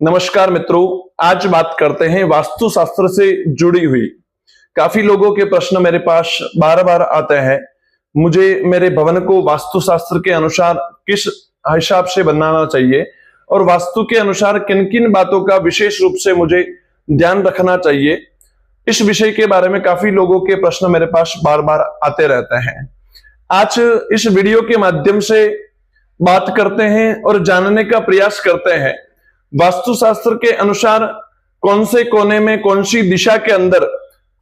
नमस्कार मित्रों, आज बात करते हैं वास्तुशास्त्र से जुड़ी हुई। काफी लोगों के प्रश्न मेरे पास बार बार आते हैं। मुझे मेरे भवन को वास्तुशास्त्र के अनुसार किस हिसाब से बनाना चाहिए और वास्तु के अनुसार किन किन बातों का विशेष रूप से मुझे ध्यान रखना चाहिए। इस विषय के बारे में काफी लोगों के प्रश्न मेरे पास बार बार आते रहते हैं। आज इस वीडियो के माध्यम से बात करते हैं और जानने का प्रयास करते हैं वास्तुशास्त्र के अनुसार कौन से कोने में कौन सी दिशा के अंदर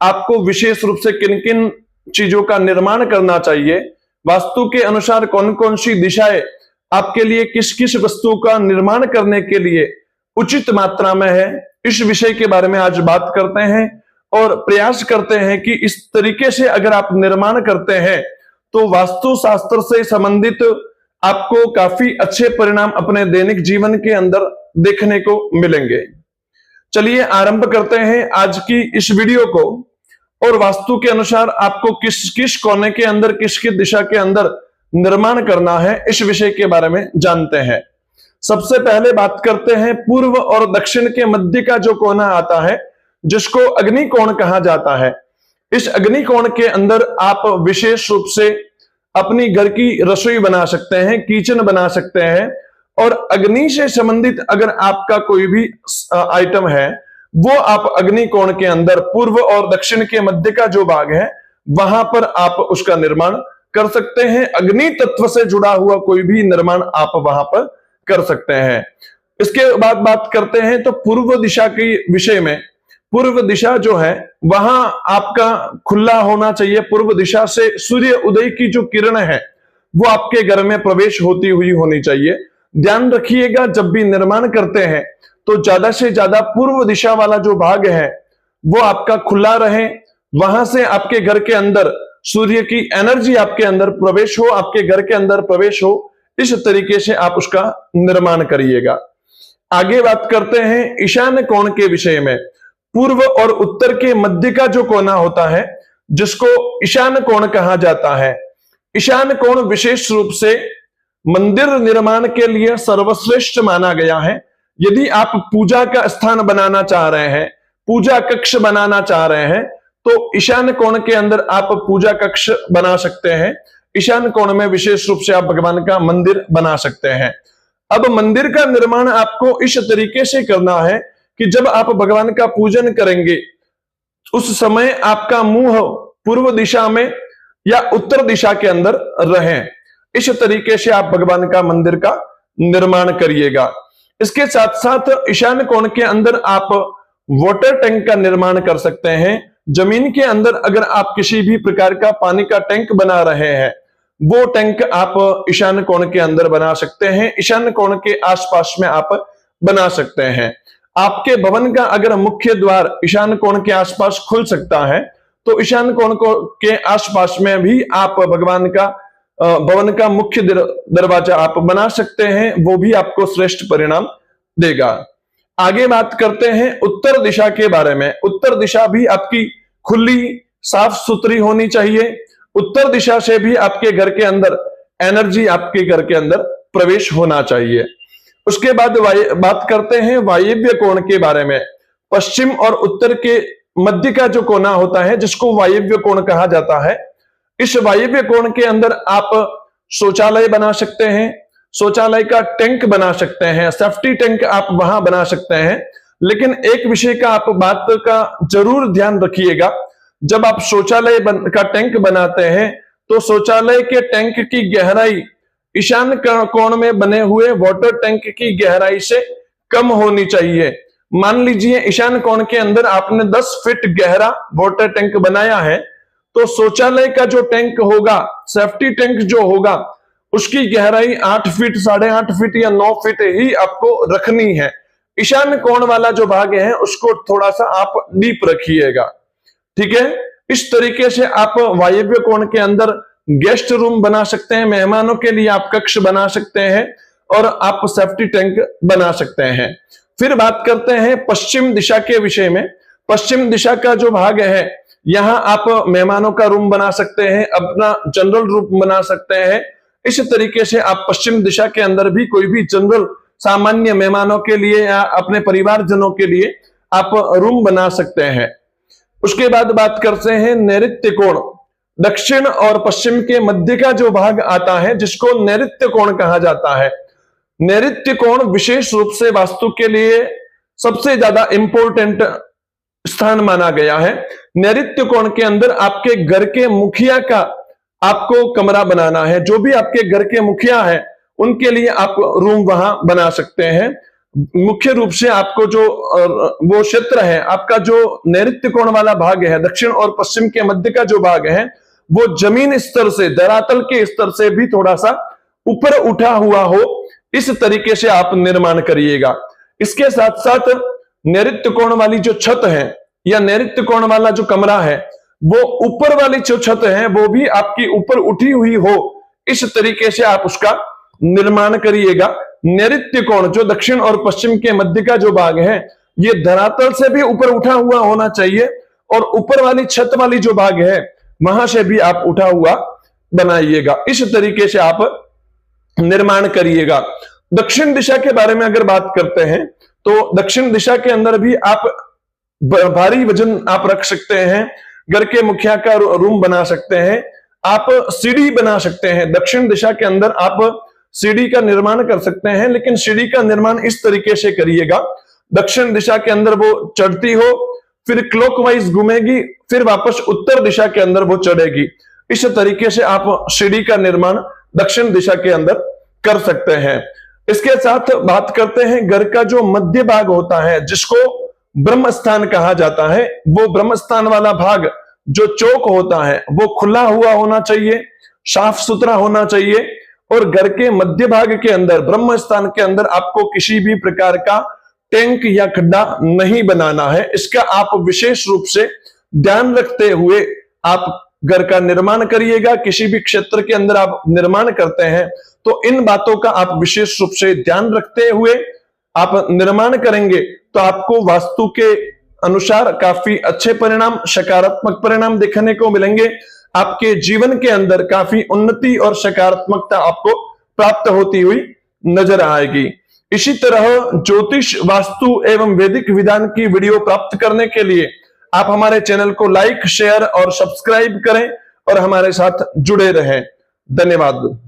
आपको विशेष रूप से किन किन चीजों का निर्माण करना चाहिए, वास्तु के अनुसार कौन कौन सी दिशाएं आपके लिए किस किस वस्तु का निर्माण करने के लिए उचित मात्रा में है। इस विषय के बारे में आज बात करते हैं और प्रयास करते हैं कि इस तरीके से अगर आप निर्माण करते हैं तो वास्तुशास्त्र से संबंधित आपको काफी अच्छे परिणाम अपने दैनिक जीवन के अंदर देखने को मिलेंगे। चलिए आरंभ करते हैं आज की इस वीडियो को और वास्तु के अनुसार आपको किस किस कोने के अंदर किस किस दिशा के अंदर निर्माण करना है, इस विषय के बारे में जानते हैं। सबसे पहले बात करते हैं पूर्व और दक्षिण के मध्य का जो कोना आता है जिसको अग्नि कोण कहा जाता है। इस अग्नि कोण के अंदर आप विशेष रूप से अपनी घर की रसोई बना सकते हैं, किचन बना सकते हैं और अग्नि से संबंधित अगर आपका कोई भी आइटम है वो आप अग्नि कोण के अंदर पूर्व और दक्षिण के मध्य का जो भाग है वहां पर आप उसका निर्माण कर सकते हैं। अग्नि तत्व से जुड़ा हुआ कोई भी निर्माण आप वहां पर कर सकते हैं। इसके बाद बात करते हैं तो पूर्व दिशा के विषय में। पूर्व दिशा जो है वहां आपका खुला होना चाहिए। पूर्व दिशा से सूर्य उदय की जो किरण है वो आपके घर में प्रवेश होती हुई होनी चाहिए। ध्यान रखिएगा जब भी निर्माण करते हैं तो ज्यादा से ज्यादा पूर्व दिशा वाला जो भाग है वो आपका खुला रहे। वहां से आपके घर के अंदर सूर्य की एनर्जी आपके अंदर प्रवेश हो, आपके घर के अंदर प्रवेश हो। इस तरीके से आप उसका निर्माण करिएगा। आगे बात करते हैं ईशान्य कोण के विषय में। पूर्व और उत्तर के मध्य का जो कोना होता है जिसको ईशान्य कोण कहा जाता है। ईशान्य कोण विशेष रूप से मंदिर निर्माण के लिए सर्वश्रेष्ठ माना गया है। यदि आप पूजा का स्थान बनाना चाह रहे हैं, पूजा कक्ष बनाना चाह रहे हैं तो ईशान्य कोण के अंदर आप पूजा कक्ष बना सकते हैं। ईशान्य कोण में विशेष रूप से आप भगवान का मंदिर बना सकते हैं। अब मंदिर का निर्माण आपको इस तरीके से करना है कि जब आप भगवान का पूजन करेंगे उस समय आपका मुंह पूर्व दिशा में या उत्तर दिशा के अंदर रहे। इस तरीके से आप भगवान का मंदिर का निर्माण करिएगा। इसके साथ साथ ईशान्य कोण के अंदर आप वाटर टैंक का निर्माण कर सकते हैं। जमीन के अंदर अगर आप किसी भी प्रकार का पानी का टैंक बना रहे हैं वो टैंक आप ईशान्य कोण के अंदर बना सकते हैं। ईशान्य कोण के आसपास में आप बना सकते हैं। आपके भवन का अगर मुख्य द्वार ईशान्य कोण के आसपास खुल सकता है तो ईशान्य कोण के आसपास में भी आप भगवान का भवन का मुख्य दरवाजा आप बना सकते हैं। वो भी आपको श्रेष्ठ परिणाम देगा। आगे बात करते हैं उत्तर दिशा के बारे में। उत्तर दिशा भी आपकी खुली साफ सुथरी होनी चाहिए। उत्तर दिशा से भी आपके घर के अंदर एनर्जी आपके घर के अंदर प्रवेश होना चाहिए। उसके बाद बात करते हैं वायव्य कोण के बारे में। पश्चिम और उत्तर के मध्य का जो कोना होता है जिसको वायव्य कोण कहा जाता है। इस वायव्य कोण के अंदर आप शौचालय बना सकते हैं, शौचालय का टैंक बना सकते हैं, सेफ्टी टैंक आप वहां बना सकते हैं। लेकिन एक विषय का आप बात का जरूर ध्यान रखिएगा, जब आप शौचालय का टैंक बनाते हैं तो शौचालय के टैंक की गहराई ईशान्य कोण में बने हुए वाटर टैंक की गहराई से कम होनी चाहिए। मान लीजिए ईशान्य कोण के अंदर आपने 10 फीट गहरा वाटर टैंक बनाया है तो शौचालय का जो टैंक होगा, सेफ्टी टैंक जो होगा, उसकी गहराई 8 फीट, 8.5 फीट या 9 फीट ही आपको रखनी है। ईशान्य कोण वाला जो भाग है उसको थोड़ा सा आप डीप रखिएगा। ठीक है, इस तरीके से आप वायव्य कोण के अंदर गेस्ट रूम बना सकते हैं, मेहमानों के लिए आप कक्ष बना सकते हैं और आप सेफ्टी टैंक बना सकते हैं। फिर बात करते हैं पश्चिम दिशा के विषय में। पश्चिम दिशा का जो भाग है यहां आप मेहमानों का रूम बना सकते हैं, अपना जनरल रूम बना सकते हैं। इस तरीके से आप पश्चिम दिशा के अंदर भी कोई भी जनरल सामान्य मेहमानों के लिए या अपने परिवारजनों के लिए आप रूम बना सकते हैं। उसके बाद बात करते हैं नैऋत्य कोण। दक्षिण और पश्चिम के मध्य का जो भाग आता है जिसको नैऋत्य कोण कहा जाता है। नैऋत्य कोण विशेष रूप से वास्तु के लिए सबसे ज्यादा इंपॉर्टेंट स्थान माना गया है। नैऋत्य कोण के अंदर आपके घर के मुखिया का आपको कमरा बनाना है। जो भी आपके घर के मुखिया है उनके लिए आप रूम वहां बना सकते हैं। मुख्य रूप से आपको जो वो क्षेत्र है, आपका जो नैऋत्य कोण वाला भाग है, दक्षिण और पश्चिम के मध्य का जो भाग है, वो जमीन स्तर से, धरातल के स्तर से भी थोड़ा सा ऊपर उठा हुआ हो, इस तरीके से आप निर्माण करिएगा। इसके साथ साथ नैऋत्य कोण वाली जो छत है या नैऋत्य कोण वाला जो कमरा है, वो ऊपर वाली जो छत है वो भी आपकी ऊपर उठी हुई हो, इस तरीके से आप उसका निर्माण करिएगा। नैऋत्य कोण जो दक्षिण और पश्चिम के मध्य का जो भाग है, ये धरातल से भी ऊपर उठा हुआ होना चाहिए और ऊपर वाली छत वाली जो भाग है वहां से भी आप उठा हुआ बनाइएगा। इस तरीके से आप निर्माण करिएगा। दक्षिण दिशा के बारे में अगर बात करते हैं तो दक्षिण दिशा के अंदर भी आप भारी वजन आप रख सकते हैं। घर के मुखिया का रूम बना सकते हैं, आप सीढ़ी बना सकते हैं। दक्षिण दिशा के अंदर आप सीढ़ी का निर्माण कर सकते हैं, लेकिन सीढ़ी का निर्माण इस तरीके से करिएगा, दक्षिण दिशा के अंदर वो चढ़ती हो, फिर क्लॉकवाइज घूमेगी, फिर वापस उत्तर दिशा के अंदर वो चढ़ेगी। इस तरीके से आप सीढ़ी का निर्माण दक्षिण दिशा के अंदर कर सकते हैं। इसके साथ बात करते हैं घर का जो मध्य भाग होता है जिसको ब्रह्म स्थान कहा जाता है। वो ब्रह्म स्थान वाला भाग जो चौक होता है वो खुला हुआ होना चाहिए, साफ सुथरा होना चाहिए और घर के मध्य भाग के अंदर, ब्रह्म स्थान के अंदर आपको किसी भी प्रकार का टैंक या खड्डा नहीं बनाना है। इसका आप विशेष रूप से ध्यान रखते हुए आप घर का निर्माण करिएगा। किसी भी क्षेत्र के अंदर आप निर्माण करते हैं तो इन बातों का आप विशेष रूप से ध्यान रखते हुए आप निर्माण करेंगे तो आपको वास्तु के अनुसार काफी अच्छे परिणाम, सकारात्मक परिणाम देखने को मिलेंगे। आपके जीवन के अंदर काफी उन्नति और सकारात्मकता आपको प्राप्त होती हुई नजर आएगी। इसी तरह ज्योतिष, वास्तु एवं वैदिक विधान की वीडियो प्राप्त करने के लिए आप हमारे चैनल को लाइक, शेयर और सब्सक्राइब करें और हमारे साथ जुड़े रहें। धन्यवाद।